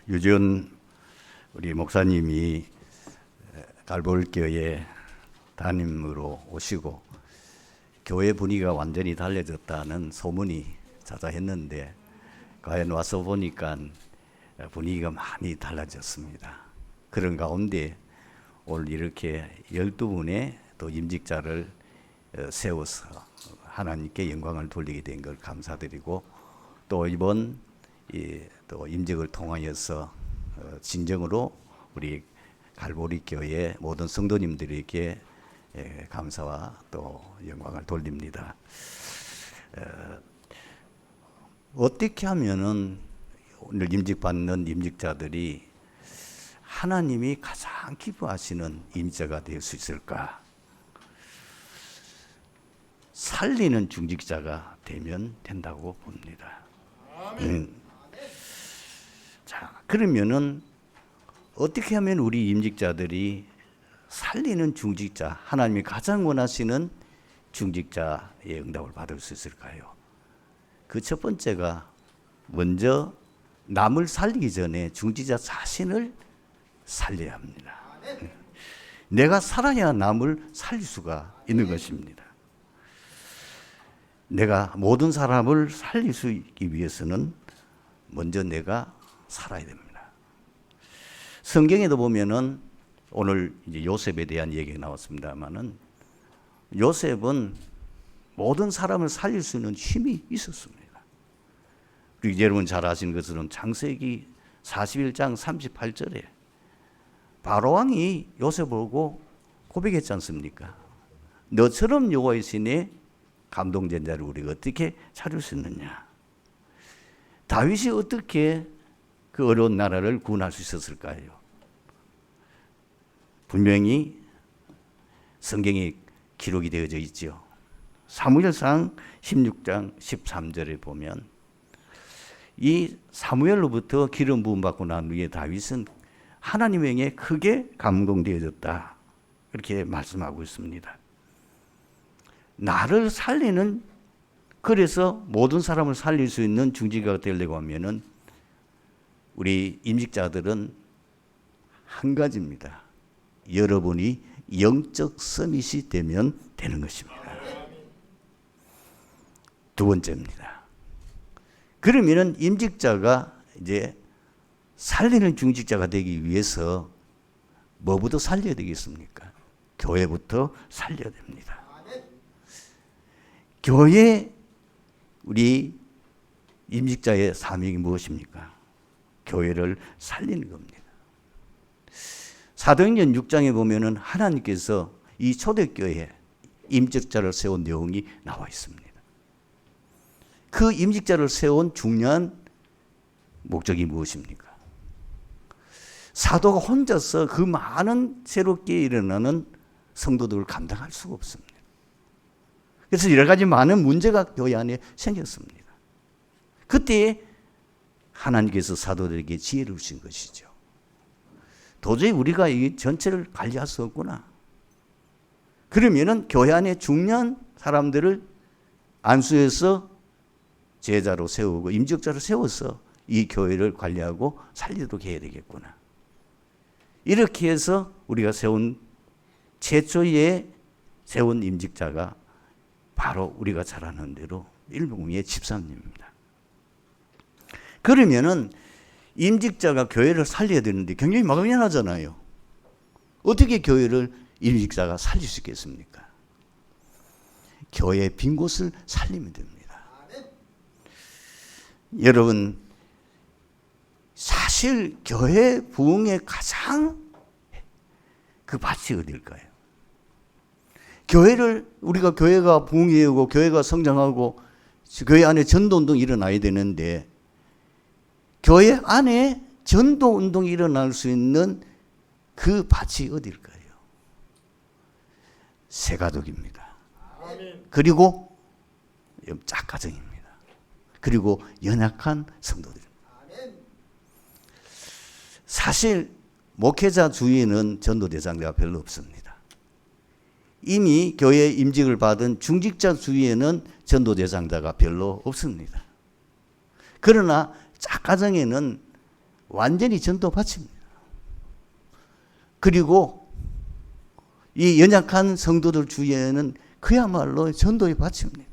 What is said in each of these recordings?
유지은 우리 목사님이 갈보울교회 담임으로 오시고 교회 분위기가 완전히 달라졌다는 소문이 자자했는데 과연 와서 보니까 분위기가 많이 달라졌습니다. 그런 가운데 오늘 이렇게 12분의 또 임직자를 세워서 하나님께 영광을 돌리게 된 걸 감사드리고, 또 이번 또 임직을 통하여서 진정으로 우리 갈보리 교회 모든 성도님들에게 감사와 또 영광을 돌립니다. 어떻게 하면은 오늘 임직받는 임직자들이 하나님이 가장 기뻐하시는 임직자가 될 수 있을까? 살리는 중직자가 되면 된다고 봅니다. 자, 그러면은 어떻게 하면 우리 임직자들이 살리는 중직자, 하나님이 가장 원하시는 중직자의 응답을 받을 수 있을까요? 그 첫 번째가 먼저 남을 살리기 전에 중직자 자신을 살려야 합니다. 내가 살아야 남을 살릴 수가 있는 것입니다. 내가 모든 사람을 살릴 수 있기 위해서는 먼저 내가 살아야 됩니다. 성경에도 보면은 오늘 이제 요셉에 대한 얘기가 나왔습니다만은 요셉은 모든 사람을 살릴 수 있는 힘이 있었습니다. 그리고 여러분 잘 아시는 것처럼 창세기 41장 38절에 바로왕이 요셉을 보고 고백했지 않습니까? 너처럼 여호와의 신에 감동된 자를 우리가 어떻게 찾을 수 있느냐? 다윗이 어떻게 그 어려운 나라를 구원할 수 있었을까요? 분명히 성경에 기록이 되어져 있죠. 사무엘상 16장 13절에 보면 이 사무엘로부터 기름 부음 받고 난 후에 다윗은 하나님에게 크게 감동되어졌다, 그렇게 말씀하고 있습니다. 나를 살리는, 그래서 모든 사람을 살릴 수 있는 중직자가 되려고 하면은 우리 임직자들은 한 가지입니다. 여러분이 영적 서밋이 되면 되는 것입니다. 두 번째입니다. 그러면은 임직자가 이제 살리는 중직자가 되기 위해서 뭐부터 살려야 되겠습니까? 교회부터 살려야 됩니다. 교회 우리 임직자의 사명이 무엇입니까? 교회를 살리는 겁니다. 사도행전 6장에 보면은 하나님께서 이 초대교회에 임직자를 세운 내용이 나와 있습니다. 그 임직자를 세운 중요한 목적이 무엇입니까? 사도가 혼자서 그 많은 새롭게 일어나는 성도들을 감당할 수가 없습니다. 그래서 여러 가지 많은 문제가 교회 안에 생겼습니다. 그때 하나님께서 사도들에게 지혜를 주신 것이죠. 도저히 우리가 이 전체를 관리할 수 없구나. 그러면은 교회 안에 중요한 사람들을 안수해서 제자로 세우고 임직자로 세워서 이 교회를 관리하고 살리도록 해야 되겠구나. 이렇게 해서 우리가 최초에 세운 임직자가 바로 우리가 잘 아는 대로 일봉의 집사님입니다. 그러면은 임직자가 교회를 살려야 되는데 굉장히 막연하잖아요. 어떻게 교회를 임직자가 살릴 수 있겠습니까? 교회의 빈 곳을 살리면 됩니다. 여러분, 사실 교회 부흥의 가장 그 밭이 어딜까요? 우리가 교회가 부흥이고 교회가 성장하고 교회 안에 전도운동이 일어나야 되는데, 교회 안에 전도운동이 일어날 수 있는 그 밭이 어딜까요? 새가족입니다. 그리고 짝가정입니다. 그리고 연약한 성도들입니다. 사실 목회자 주위에는 전도 대상자가 별로 없습니다. 이미 교회 임직을 받은 중직자 주위에는 전도 대상자가 별로 없습니다. 그러나 짝가정에는 완전히 전도 바칩니다. 그리고 이 연약한 성도들 주위에는 그야말로 전도의 밭입니다.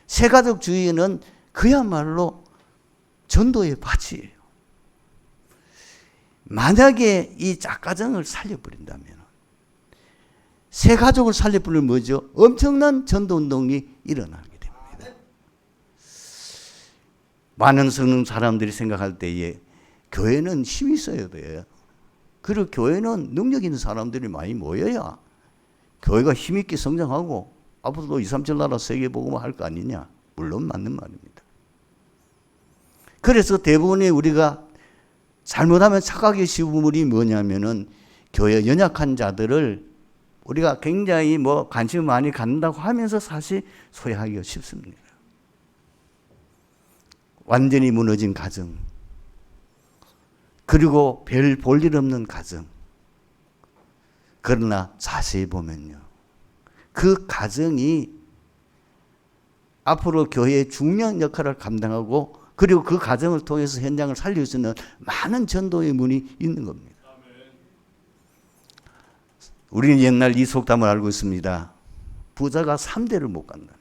새가족 주위에는 그야말로 전도의 밭이에요. 만약에 이 짝가정을 살려버린다면, 새가족을 살려버리면 뭐죠? 엄청난 전도운동이 일어나게 됩니다. 많은 사람들이 생각할 때에 교회는 힘이 있어야 돼요. 그리고 교회는 능력 있는 사람들이 많이 모여야 교회가 힘있게 성장하고 앞으로도 2, 3천 나라 세계복음을 할 거 아니냐. 물론 맞는 말입니다. 그래서 대부분의 우리가 잘못하면 착각의 시부물이 뭐냐면은 교회 연약한 자들을 우리가 굉장히 관심을 많이 갖는다고 하면서 사실 소외하기가 쉽습니다. 완전히 무너진 가정, 그리고 별 볼 일 없는 가정. 그러나 자세히 보면요, 그 가정이 앞으로 교회의 중요한 역할을 감당하고, 그리고 그 가정을 통해서 현장을 살릴 수 있는 많은 전도의 문이 있는 겁니다. 우리는 옛날 이 속담을 알고 있습니다. 부자가 3대를 못 간다.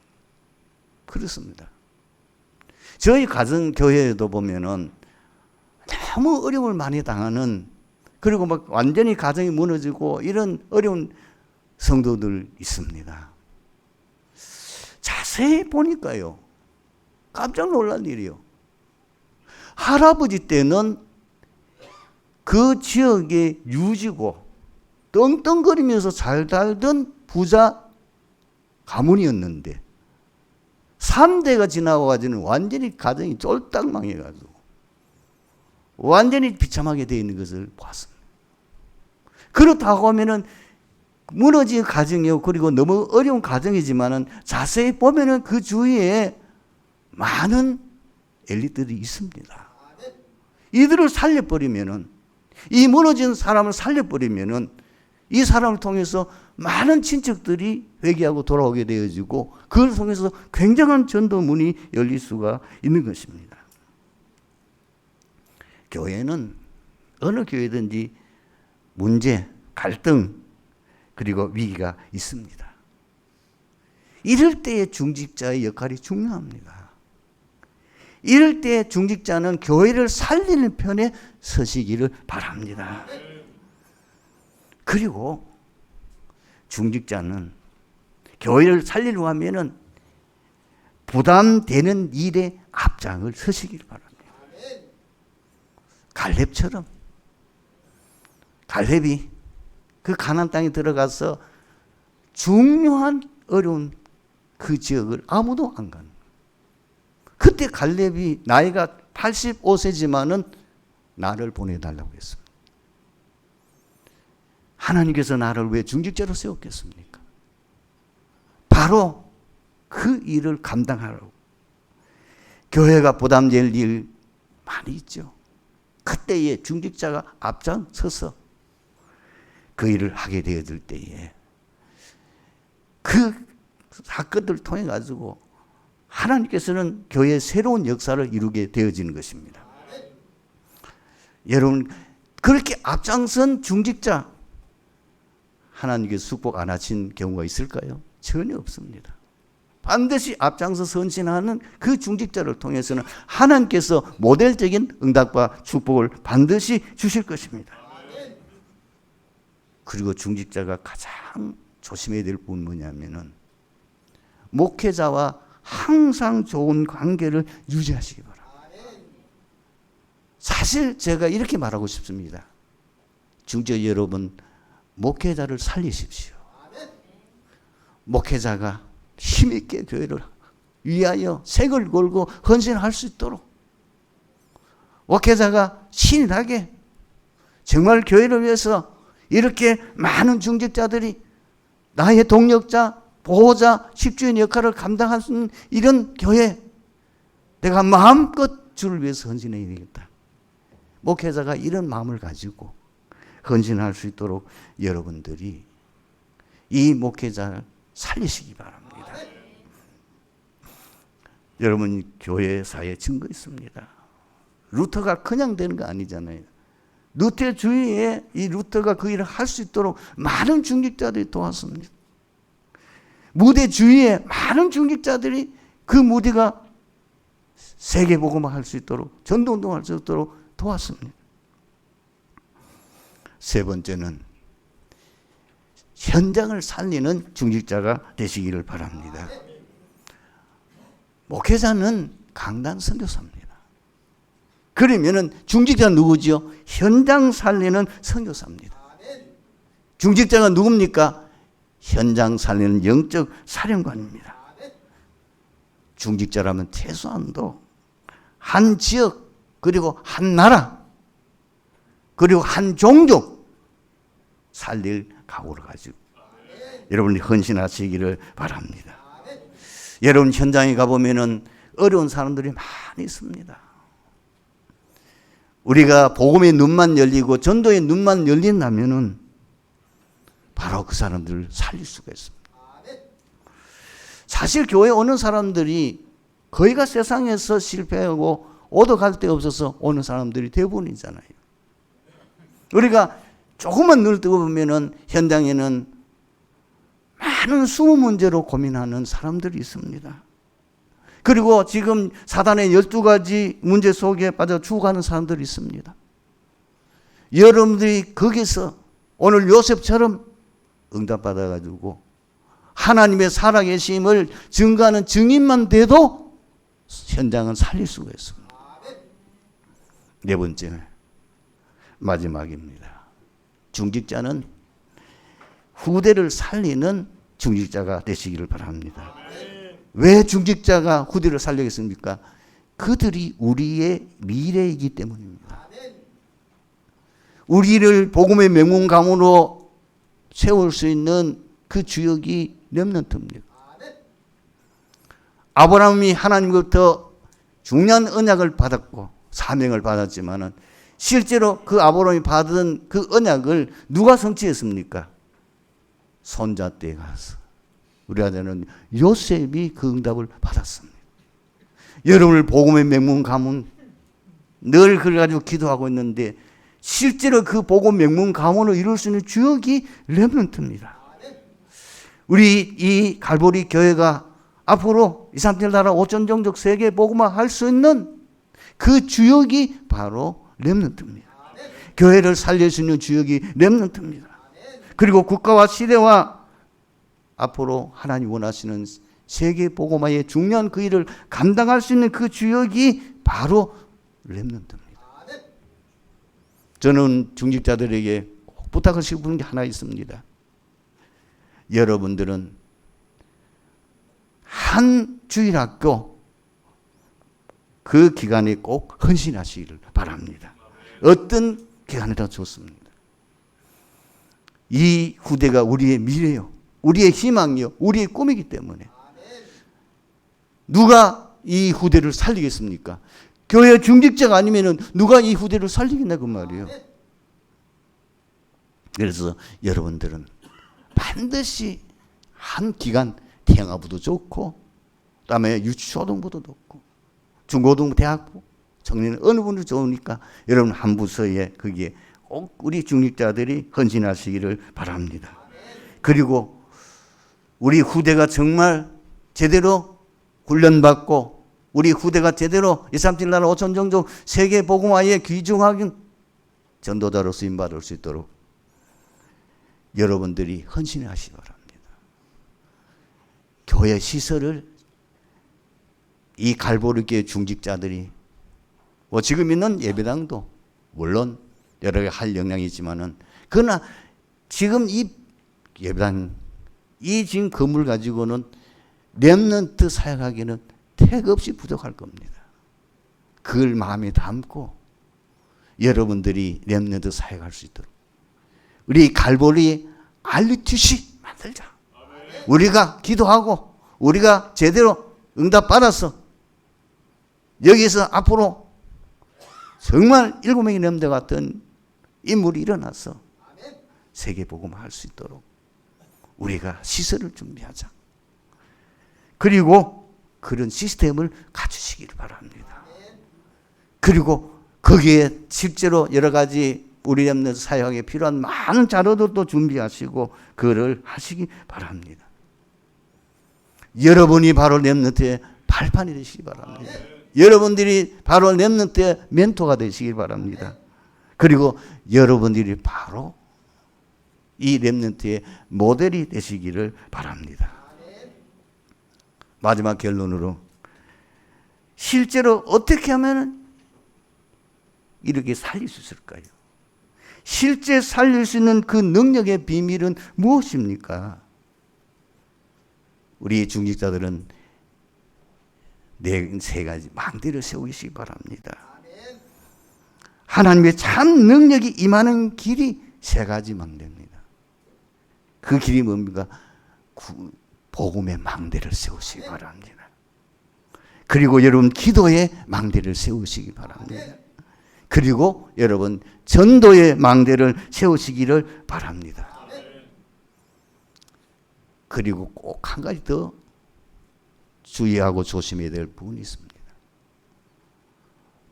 그렇습니다. 저희 가정 교회에도 보면은 너무 어려움을 많이 당하는, 그리고 완전히 가정이 무너지고 이런 어려운 성도들 있습니다. 자세히 보니까요, 깜짝 놀란 일이요. 할아버지 때는 그 지역의 유지고 떵떵거리면서 잘 살던 부자 가문이었는데 3대가 지나가지고는 완전히 가정이 쫄딱 망해가지고 완전히 비참하게 되어 있는 것을 보았습니다. 그렇다고 하면은 무너진 가정이요, 그리고 너무 어려운 가정이지만은 자세히 보면은 그 주위에 많은 엘리트들이 있습니다. 이들을 살려버리면은, 이 무너진 사람을 살려버리면은 이 사람을 통해서 많은 친척들이 회개하고 돌아오게 되어지고, 그걸 통해서 굉장한 전도문이 열릴 수가 있는 것입니다. 교회는 어느 교회든지 문제, 갈등, 그리고 위기가 있습니다. 이럴 때의 중직자의 역할이 중요합니다. 이럴 때 중직자는 교회를 살리는 편에 서시기를 바랍니다. 그리고 중직자는 교회를 살리려고 하면은 부담되는 일에 앞장을 서시기를 바랍니다. 갈렙처럼, 갈렙이 그 가나안 땅에 들어가서 중요한 어려운 그 지역을 아무도 안 간. 그때 갈렙이 나이가 85세지만은 나를 보내달라고 했습니다. 하나님께서 나를 왜 중직자로 세웠겠습니까? 바로 그 일을 감당하라고. 교회가 부담될 일 많이 있죠. 그때에 중직자가 앞장서서 그 일을 하게 되어질 때에 그 사건들을 통해 가지고 하나님께서는 교회의 새로운 역사를 이루게 되어지는 것입니다. 여러분, 그렇게 앞장선 중직자 하나님께서 축복 안 하신 경우가 있을까요? 전혀 없습니다. 반드시 앞장서 선신하는 그 중직자를 통해서는 하나님께서 모델적인 응답과 축복을 반드시 주실 것입니다. 그리고 중직자가 가장 조심해야 될 부분은 뭐냐면은 목회자와 항상 좋은 관계를 유지하시기 바랍니다. 사실 제가 이렇게 말하고 싶습니다. 중직자 여러분, 목회자를 살리십시오. 목회자가 힘있게 교회를 위하여 색을 걸고 헌신할 수 있도록, 목회자가 신이 나게 정말 교회를 위해서 이렇게 많은 중직자들이 나의 동력자, 보호자, 집주인 역할을 감당할 수 있는 이런 교회, 내가 마음껏 주를 위해서 헌신해야 되겠다. 목회자가 이런 마음을 가지고 헌신할 수 있도록 여러분들이 이 목회자를 살리시기 바랍니다. 여러분, 교회 사에 증거 있습니다. 루터가 그냥 되는 거 아니잖아요. 루터 주위에 이 루터가 그 일을 할 수 있도록 많은 중직자들이 도왔습니다. 무대 주위에 많은 중직자들이 그 무대가 세계복음화 할 수 있도록, 전도운동 할 수 있도록 도왔습니다. 세 번째는 현장을 살리는 중직자가 되시기를 바랍니다. 목회자는 강단 선교사입니다. 그러면은 중직자는 누구지요? 현장 살리는 선교사입니다. 중직자가 누굽니까? 현장 살리는 영적 사령관입니다. 중직자라면 최소한도 한 지역, 그리고 한 나라, 그리고 한 종족 살릴 각오를 가지고 여러분이 헌신하시기를 바랍니다. 여러분 현장에 가보면은 어려운 사람들이 많이 있습니다. 우리가 복음의 눈만 열리고 전도의 눈만 열린다면은 바로 그 사람들을 살릴 수가 있습니다. 사실 교회 오는 사람들이 거의가 세상에서 실패하고 오덕할 데 없어서 오는 사람들이 대부분이잖아요. 우리가 조금만 눈을 뜨고 보면은 현장에는 많은 숨은 문제로 고민하는 사람들이 있습니다. 그리고 지금 사단의 12가지 문제 속에 빠져 죽어가는 사람들이 있습니다. 여러분들이 거기서 오늘 요셉처럼 응답받아가지고 하나님의 살아계심을 증거하는 증인만 돼도 현장은 살릴 수가 있습니다. 네 번째, 마지막입니다. 중직자는 후대를 살리는 중직자가 되시기를 바랍니다. 왜 중직자가 후대를 살리겠습니까? 그들이 우리의 미래이기 때문입니다. 우리를 복음의 명문가문으로 세울 수 있는 그 주역이 렘넌트입니다. 아브라함이 하나님부터 중요한 언약을 받았고 사명을 받았지만은 실제로 그 아브라함이 받은 그 언약을 누가 성취했습니까? 손자 때에 가서 우리 아들은 요셉이 그 응답을 받았습니다. 여러분을 복음의 명문 가문 늘 그래가지고 기도하고 있는데 실제로 그 복음 명문 가문을 이룰 수 있는 주역이 렘넌트입니다. 우리 이 갈보리 교회가 앞으로 2, 3일 나라 5천 종족 세계 복음화 할 수 있는 그 주역이 바로 렘넌트입니다. 교회를 살릴 수 있는 주역이 렘넌트입니다. 그리고 국가와 시대와 앞으로 하나님 원하시는 세계 복음화의 중요한 그 일을 감당할 수 있는 그 주역이 바로 렘넌트입니다. 저는 중직자들에게 꼭 부탁을 싶은 게 하나 있습니다. 여러분들은 한 주일학교 그 기간에 꼭 헌신하시기를 바랍니다. 어떤 기간이라도 좋습니다. 이 후대가 우리의 미래요, 우리의 희망이요, 우리의 꿈이기 때문에 누가 이 후대를 살리겠습니까? 교회 중직자가 아니면 누가 이 후대를 살리겠나 그 말이에요. 그래서 여러분들은 반드시 한 기간 태영아부도 좋고 그다음에 유치초등부도 좋고 중고등 대학부 청년은 어느 분도 좋으니까 여러분 한 부서에 거기에 꼭 우리 중직자들이 헌신하시기를 바랍니다. 그리고 우리 후대가 정말 제대로 훈련받고 우리 후대가 제대로 2, 3, 7 나라 5천 종족 세계 복음화에 귀중하게 전도자로 쓰임받을 수 있도록 여러분들이 헌신하시기 바랍니다. 교회 시설을 이 갈보리교회 중직자들이 지금 있는 예배당도 물론 여러 개 할 역량이 있지만은 그러나 지금 이 예배당 이 지금 건물 가지고는 렘넌트 사역하기는 택없이 부족할 겁니다. 그걸 마음에 담고 여러분들이 렘넌트 사역할 수 있도록 우리 갈보리 RUTC 만들자. 우리가 기도하고 우리가 제대로 응답받아서 여기서 앞으로 정말 7명의 렘넌트 같은 인물이 일어나서 세계복음화 할 수 있도록 우리가 시설을 준비하자. 그리고 그런 시스템을 갖추시기를 바랍니다. 그리고 거기에 실제로 여러 가지 우리 렘넌트 사역에 필요한 많은 자료들도 준비하시고 그거를 하시기 바랍니다. 여러분이 바로 렘넌트의 발판이 되시기 바랍니다. 여러분들이 바로 렘넌트의 멘토가 되시기 바랍니다. 그리고 여러분들이 바로 이 렘넌트의 모델이 되시기를 바랍니다. 마지막 결론으로 실제로 어떻게 하면 이렇게 살릴 수 있을까요? 실제 살릴 수 있는 그 능력의 비밀은 무엇입니까? 우리 중직자들은 세 가지 망대를 세우시기 바랍니다. 하나님의 참 능력이 임하는 길이 세 가지 망대입니다. 그 길이 뭡니까? 복음의 망대를 세우시기 바랍니다. 그리고 여러분 기도의 망대를 세우시기 바랍니다. 그리고 여러분 전도의 망대를 세우시기를 바랍니다. 그리고 꼭 한 가지 더 주의하고 조심해야 될 부분이 있습니다.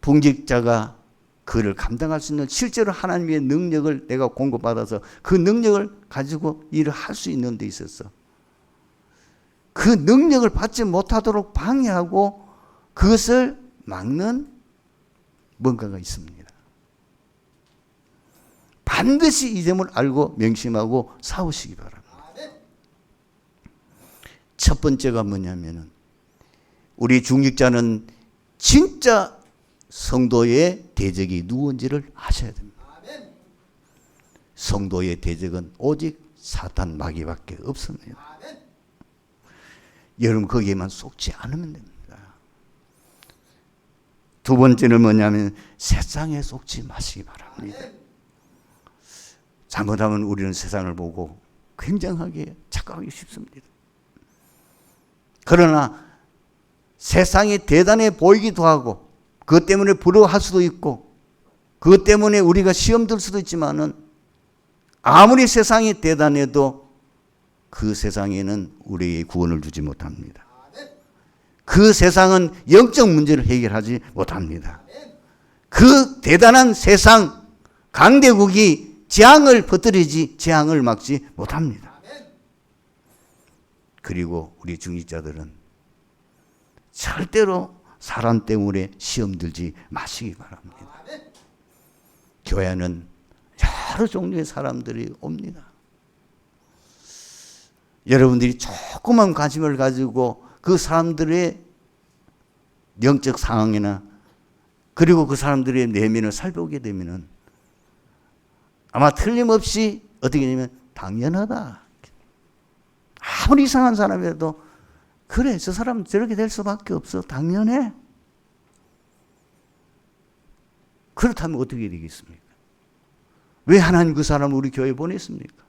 분직자가 그를 감당할 수 있는 실제로 하나님의 능력을 내가 공급받아서 그 능력을 가지고 일을 할 수 있는 데 있어서 그 능력을 받지 못하도록 방해하고 그것을 막는 뭔가가 있습니다. 반드시 이 점을 알고 명심하고 싸우시기 바랍니다. 첫 번째가 뭐냐면은 우리 중직자는 진짜 성도의 대적이 누군지를 아셔야 됩니다. 성도의 대적은 오직 사탄 마귀밖에 없습니다. 여러분 거기에만 속지 않으면 됩니다. 두 번째는 뭐냐면 세상에 속지 마시기 바랍니다. 잘못하면 우리는 세상을 보고 굉장하게 착각하기 쉽습니다. 그러나 세상이 대단해 보이기도 하고 그것 때문에 부러워할 수도 있고 그것 때문에 우리가 시험 들 수도 있지만은 아무리 세상이 대단해도 그 세상에는 우리에게 구원을 주지 못합니다. 그 세상은 영적 문제를 해결하지 못합니다. 그 대단한 세상 강대국이 재앙을 퍼뜨리지 재앙을 막지 못합니다. 그리고 우리 중직자들은 절대로 사람 때문에 시험 들지 마시기 바랍니다. 교회는 여러 종류의 사람들이 옵니다. 여러분들이 조그만 관심을 가지고 그 사람들의 영적 상황이나 그리고 그 사람들의 내면을 살펴보게 되면은 아마 틀림없이 어떻게 되냐면 당연하다. 아무리 이상한 사람이라도 그래 저 사람 저렇게 될 수밖에 없어. 당연해. 그렇다면 어떻게 되겠습니까? 왜 하나님 그 사람을 우리 교회에 보냈습니까?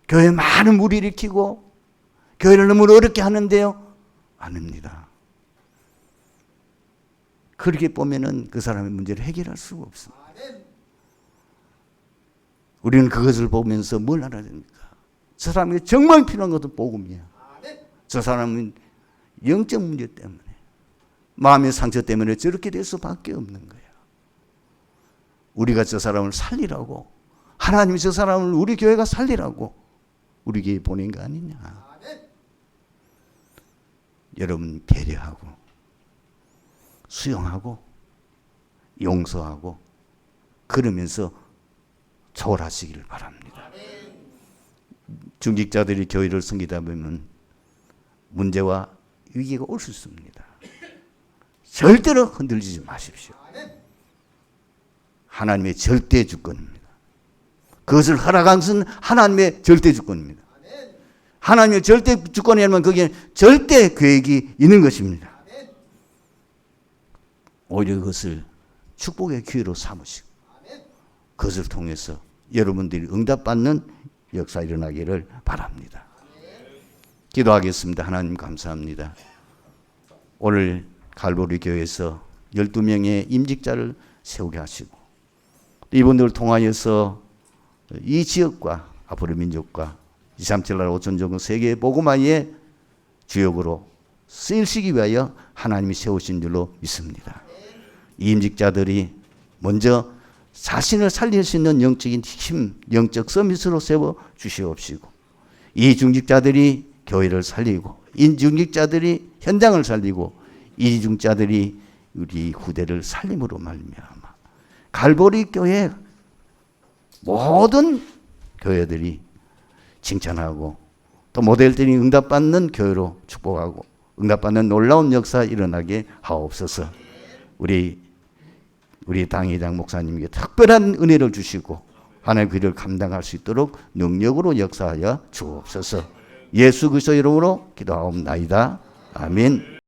교회에 많은 무리를 일으키고 교회를 너무 어렵게 하는데요? 아닙니다. 그렇게 보면은 그 사람의 문제를 해결할 수가 없습니다. 우리는 그것을 보면서 뭘 알아야 됩니까? 저 사람에게 정말 필요한 것은 복음이야. 저 사람은 영적 문제 때문에 마음의 상처 때문에 저렇게 될 수밖에 없는 거야. 우리가 저 사람을 살리라고 하나님이 저 사람을 우리 교회가 살리라고 우리 교회에 보낸 거 아니냐. 여러분 배려하고 수용하고 용서하고 그러면서 조월하시기를 바랍니다. 중직자들이 교회를 섬기다 보면 문제와 위기가 올 수 있습니다. 절대로 흔들리지 마십시오. 하나님의 절대 주권입니다. 그것을 허락한 것은 하나님의 절대 주권입니다. 하나님의 절대 주권이라면 거기에 절대 계획이 있는 것입니다. 오히려 그것을 축복의 기회로 삼으시고 그것을 통해서 여러분들이 응답받는 역사 일어나기를 바랍니다. 기도하겠습니다. 하나님 감사합니다. 오늘 갈보리 교회에서 12명의 임직자를 세우게 하시고 이분들을 통하여서 이 지역과 앞으로 민족과 237 나라 5천종국 세계 복음화의 주역으로 쓰이시기 위하여 하나님이 세우신 줄로 믿습니다. 임직자들이 먼저 자신을 살릴 수 있는 영적인 힘, 영적 서밋으로 세워 주시옵시고, 이 중직자들이 교회를 살리고, 이 중직자들이 현장을 살리고, 이 중직자들이 우리 후대를 살림으로 말미암아 갈보리 교회 모든 교회들이 칭찬하고, 또 모델들이 응답받는 교회로 축복하고 응답받는 놀라운 역사 일어나게 하옵소서. 우리 당회장 목사님에게 특별한 은혜를 주시고 하나님의 그 일을 감당할 수 있도록 능력으로 역사하여 주옵소서. 예수 그리스도 이름으로 기도하옵나이다. 아멘.